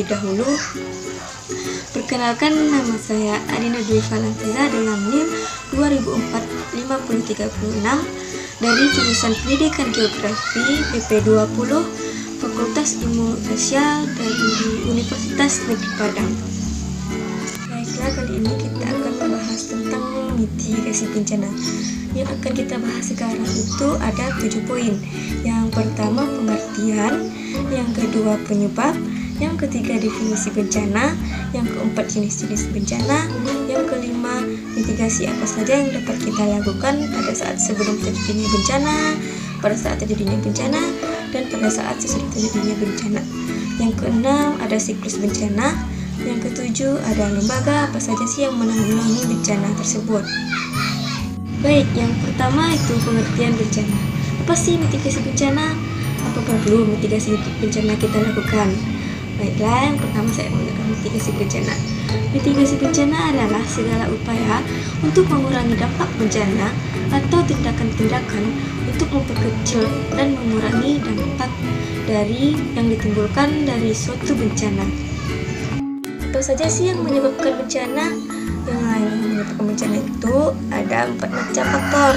dahulu. Perkenalkan, nama saya Adina Dwi Valantiza dengan NIM 2004-5036 dari jurusan Pendidikan Geografi PP20 Fakultas Ilmu Sosial dari Universitas Negeri Padang. Baiklah, kali ini kita akan membahas tentang mitigasi bencana. Yang akan kita bahas sekarang itu ada 7 poin. Yang pertama pengertian, yang kedua penyebab, yang ketiga definisi bencana, yang keempat jenis-jenis bencana, yang kelima mitigasi apa saja yang dapat kita lakukan pada saat sebelum terjadinya bencana, pada saat terjadinya bencana, dan pada saat sesudah terjadinya bencana. Yang keenam ada siklus bencana. Yang ketujuh ada lembaga apa saja sih yang menanggulangi bencana tersebut. Baik, yang pertama itu pengertian bencana. Apa sih mitigasi bencana? Apa perlu mitigasi bencana kita lakukan? Baiklah, yang pertama saya menggunakan mitigasi bencana. Mitigasi bencana adalah segala upaya untuk mengurangi dampak bencana atau tindakan-tindakan untuk memperkecil dan mengurangi dampak dari yang ditimbulkan dari suatu bencana. Apa saja sih yang menyebabkan bencana? Yang menyebabkan bencana itu ada 4 macam faktor.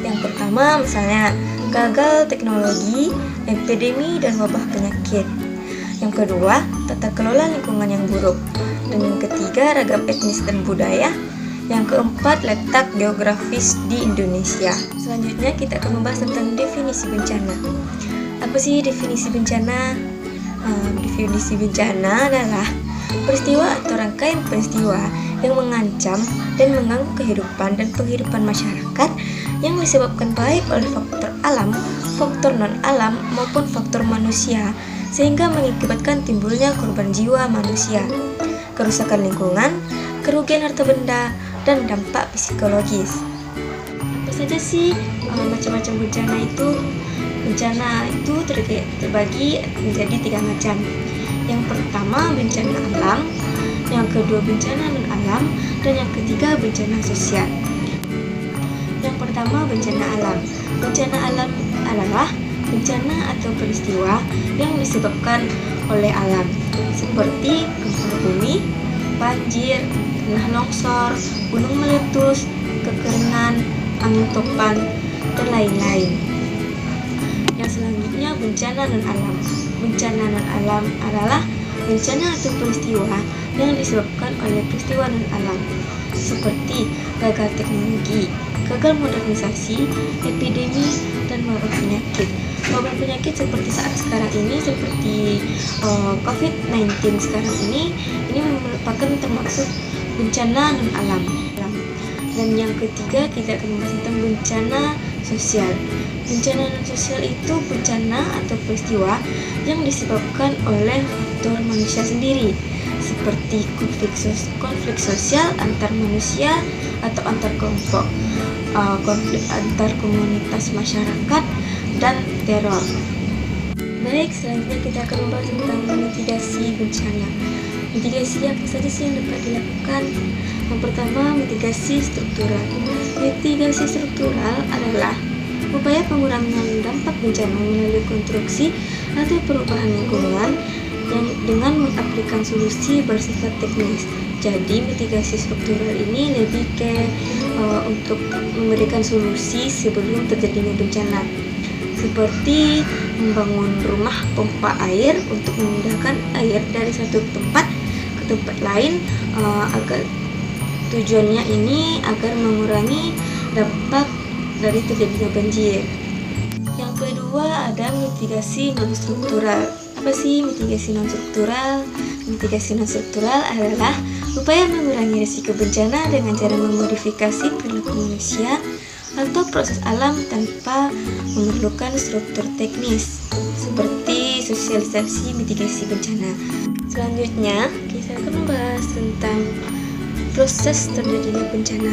Yang pertama misalnya gagal teknologi, epidemi, dan wabah penyakit. Yang kedua, tata kelola lingkungan yang buruk. Dan yang ketiga, ragam etnis dan budaya. Yang keempat, letak geografis di Indonesia. Selanjutnya kita akan membahas tentang definisi bencana. Apa sih definisi bencana? Definisi bencana adalah peristiwa atau rangkaian peristiwa yang mengancam dan mengganggu kehidupan dan penghidupan masyarakat yang disebabkan baik oleh faktor alam, faktor non-alam, maupun faktor manusia, sehingga mengakibatkan timbulnya korban jiwa manusia, kerusakan lingkungan, kerugian harta benda, dan dampak psikologis. Apa saja sih macam-macam bencana itu? Bencana itu terbagi menjadi 3 macam. Yang pertama bencana alam, yang kedua bencana non-alam, dan yang ketiga bencana sosial. Yang pertama bencana alam. Bencana alam adalah bencana atau peristiwa yang disebabkan oleh alam, seperti gempa bumi, banjir, tanah longsor, gunung meletus, kekeringan, angin topan, dan lain-lain. Yang selanjutnya bencana non-alam. Bencana non-alam adalah bencana atau peristiwa yang disebabkan oleh peristiwa non-alam, seperti gagal teknologi, gagal modernisasi, epidemi, dan wabah penyakit. Wabah penyakit seperti saat sekarang ini, seperti COVID-19 sekarang ini merupakan termasuk bencana non-alam. Dan yang ketiga kita akan membahas tentang bencana sosial. Bencana non-sosial itu bencana atau peristiwa yang disebabkan oleh faktor manusia sendiri, seperti konflik sosial antar manusia atau antar kelompok, konflik antar komunitas masyarakat, dan teror. Baik, selanjutnya kita akan membahas tentang mitigasi bencana. Mitigasi apa saja sih yang dapat dilakukan? Yang pertama, mitigasi struktural. Mitigasi struktural adalah upaya pengurangan dampak bencana melalui konstruksi atau perubahan lingkungan yang dengan mengaplikasikan solusi bersifat teknis. Jadi mitigasi struktural ini lebih untuk memberikan solusi sebelum terjadinya bencana, seperti membangun rumah pompa air untuk memindahkan air dari satu tempat ke tempat lain, agar tujuannya ini agar mengurangi dampak dari terjadinya banjir. Yang kedua ada mitigasi non-struktural. Apa sih mitigasi non-struktural? Mitigasi non-struktural adalah upaya mengurangi risiko bencana dengan cara memodifikasi perilaku manusia atau proses alam tanpa memerlukan struktur teknis, seperti sosialisasi mitigasi bencana. Selanjutnya kita akan membahas tentang proses terjadinya bencana.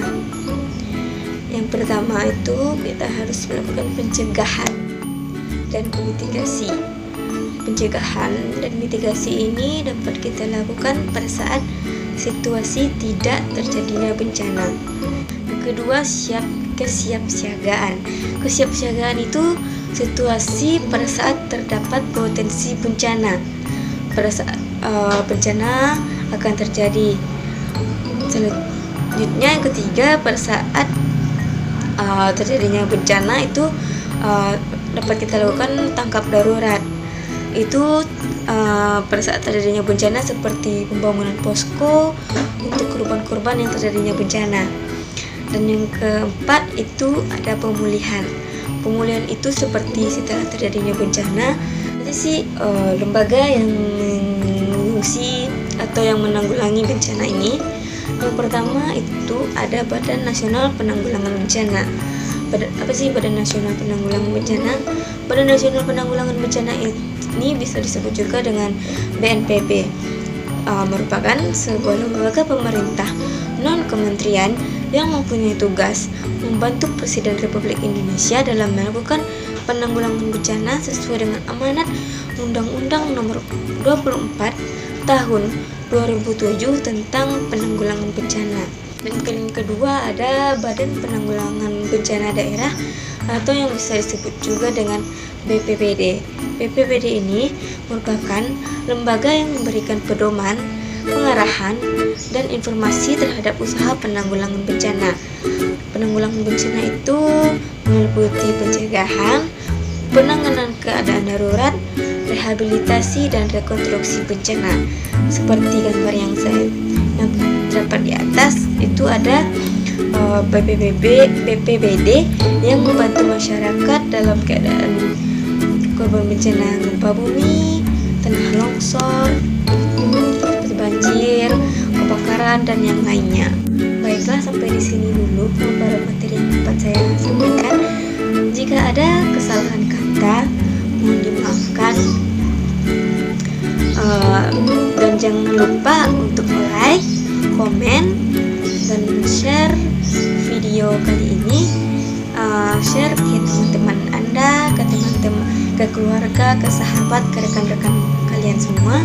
Yang pertama itu kita harus melakukan pencegahan dan mitigasi. Pencegahan dan mitigasi ini dapat kita lakukan pada saat situasi tidak terjadinya bencana. Yang kedua, kesiapsiagaan. Kesiapsiagaan itu situasi pada saat terdapat potensi bencana. Pada saat bencana akan terjadi. Selanjutnya yang ketiga, pada saat terjadinya bencana itu dapat kita lakukan tangkap darurat. Itu pada saat terjadinya bencana seperti pembangunan posko untuk korban-korban yang terjadinya bencana. Dan yang keempat itu ada pemulihan. Pemulihan itu seperti setelah terjadinya bencana, jadi sih lembaga yang mengungsi atau yang menanggulangi bencana ini. Yang pertama itu ada Badan Nasional Penanggulangan Bencana. Apa sih Badan Nasional Penanggulangan Bencana? Badan Nasional Penanggulangan Bencana ini bisa disebut juga dengan BNPB. Merupakan sebuah lembaga pemerintah non-kementerian yang mempunyai tugas membantu Presiden Republik Indonesia dalam melakukan penanggulangan bencana sesuai dengan amanat Undang-Undang Nomor 24 Tahun 2007 tentang penanggulangan bencana. Dan yang kedua ada Badan Penanggulangan Bencana Daerah atau yang bisa disebut juga dengan BPBD. BPBD ini merupakan lembaga yang memberikan pedoman, pengarahan, dan informasi terhadap usaha penanggulangan bencana. Penanggulangan bencana itu meliputi pencegahan, penanganan keadaan darurat, rehabilitasi, dan rekonstruksi bencana. Seperti gambar yang terdapat di atas, itu ada BPBD yang membantu masyarakat dalam keadaan korban bencana gempa bumi, tanah longsor, banjir, kebakaran, dan yang lainnya. Baiklah, sampai di sini dulu beberapa materi yang dapat saya sampaikan. Jika ada kesalahan kata, mohon dimaafkan. Dan jangan lupa untuk like, komen, dan share video kali ini. Share ke teman-teman Anda, ke teman-teman, ke keluarga, ke sahabat, ke rekan-rekan kalian semua.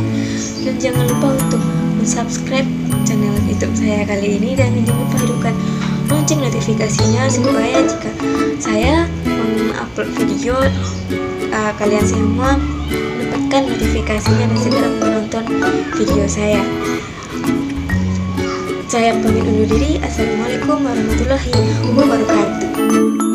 Dan jangan lupa untuk subscribe channel YouTube saya kali ini, dan jangan lupa hidupkan lonceng notifikasinya supaya jika saya mengupload video kalian semua mendapatkan notifikasinya dan segera menonton video saya. Saya pamit undur diri. Assalamualaikum warahmatullahi wabarakatuh.